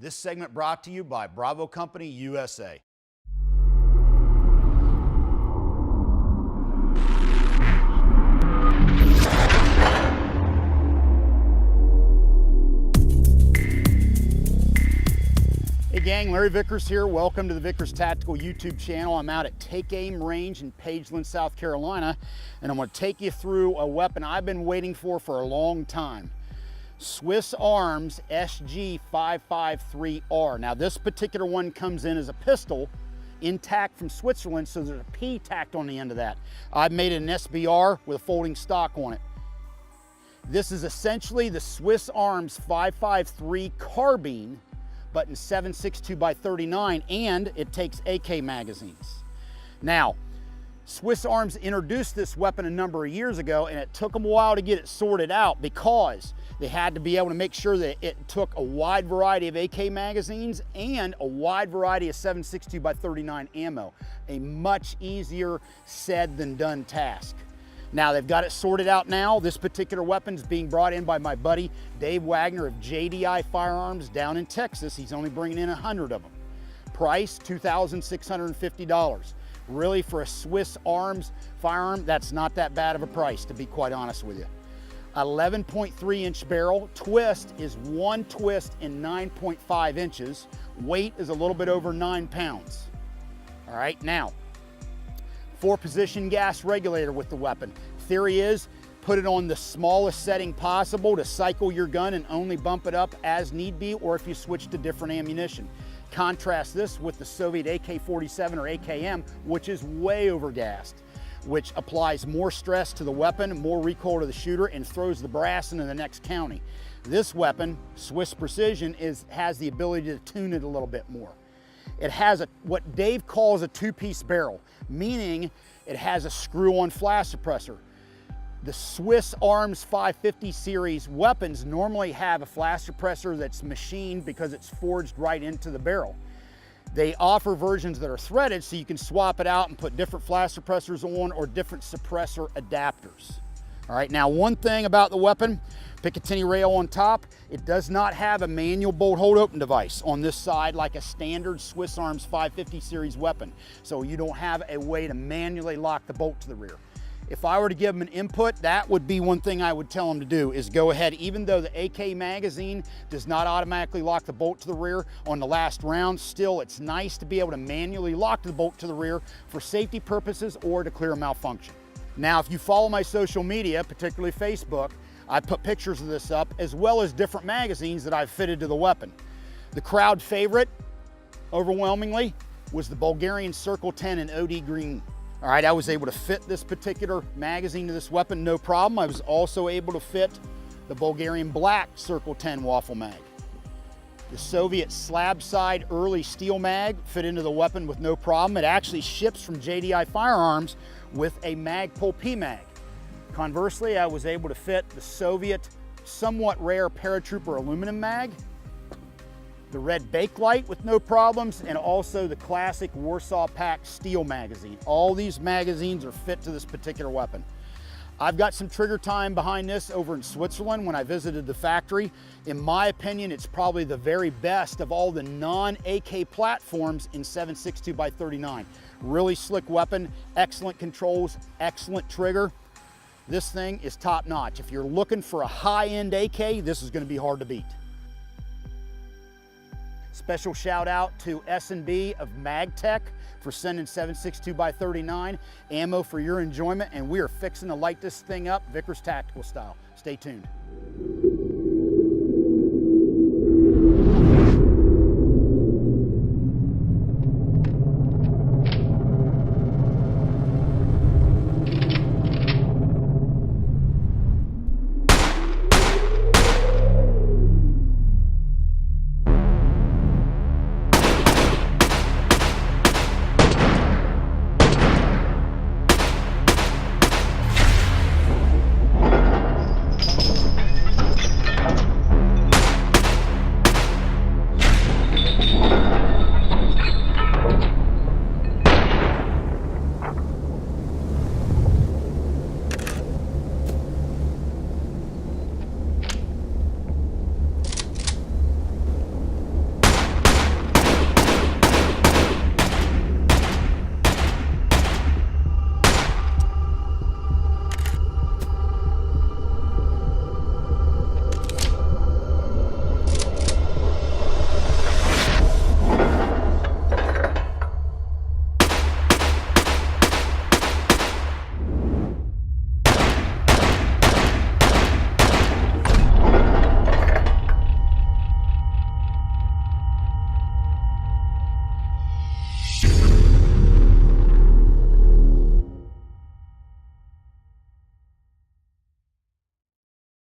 This segment brought to you by Bravo Company USA. Hey gang, Larry Vickers here. Welcome to the Vickers Tactical YouTube channel. I'm out at Take Aim Range in Pageland, South Carolina, and I'm going to take you through a weapon I've been waiting for a long time. Swiss Arms SG553R. Now this particular one comes in as a pistol, intact from Switzerland, so there's a P tacked on the end of that. I've made it an SBR with a folding stock on it. This is essentially the Swiss Arms 553 carbine, but in 7.62x39, and it takes AK magazines. Now, Swiss Arms introduced this weapon a number of years ago, and it took them a while to get it sorted out because they had to be able to make sure that it took a wide variety of AK magazines and a wide variety of 7.62x39 ammo. A much easier said than done task. Now they've got it sorted out now. This particular weapon is being brought in by my buddy Dave Wagner of JDI Firearms down in Texas. He's only bringing in 100 of them. Price, $2,650. Really, for a Swiss Arms firearm, that's not that bad of a price, to be quite honest with you. 11.3-inch barrel. Twist is one twist in 9.5 inches. Weight is a little bit over 9 pounds. All right, now, 4-position gas regulator with the weapon. Theory is, put it on the smallest setting possible to cycle your gun and only bump it up as need be, or if you switch to different ammunition. Contrast this with the Soviet AK-47 or AKM, which is way overgassed, which applies more stress to the weapon, more recoil to the shooter, and throws the brass into the next county. This weapon, Swiss Precision, has the ability to tune it a little bit more. It has what Dave calls a two-piece barrel, meaning it has a screw-on flash suppressor. The Swiss Arms 550 series weapons normally have a flash suppressor that's machined because it's forged right into the barrel. They offer versions that are threaded so you can swap it out and put different flash suppressors on or different suppressor adapters. All right, now one thing about the weapon, Picatinny rail on top, it does not have a manual bolt hold open device on this side like a standard Swiss Arms 550 series weapon. So you don't have a way to manually lock the bolt to the rear. If I were to give them an input, that would be one thing I would tell them to do, is go ahead, even though the AK magazine does not automatically lock the bolt to the rear on the last round, still it's nice to be able to manually lock the bolt to the rear for safety purposes or to clear a malfunction. Now, if you follow my social media, particularly Facebook, I put pictures of this up, as well as different magazines that I've fitted to the weapon. The crowd favorite, overwhelmingly, was the Bulgarian Circle 10 in OD green. All right, I was able to fit this particular magazine to this weapon, no problem. I was also able to fit the Bulgarian Black Circle 10 waffle mag. The Soviet slab side early steel mag fit into the weapon with no problem. It actually ships from JDI Firearms with a Magpul P-Mag. Conversely, I was able to fit the Soviet somewhat rare Paratrooper aluminum mag, the red Bakelite with no problems, and also the classic Warsaw Pack steel magazine. All these magazines are fit to this particular weapon. I've got some trigger time behind this over in Switzerland when I visited the factory. In my opinion, it's probably the very best of all the non-AK platforms in 7.62x39. Really slick weapon, excellent controls, excellent trigger. This thing is top notch. If you're looking for a high-end AK, this is going to be hard to beat. Special shout out to S&B of MagTech for sending 7.62x39 ammo for your enjoyment, and we are fixing to light this thing up Vickers Tactical style. Stay tuned.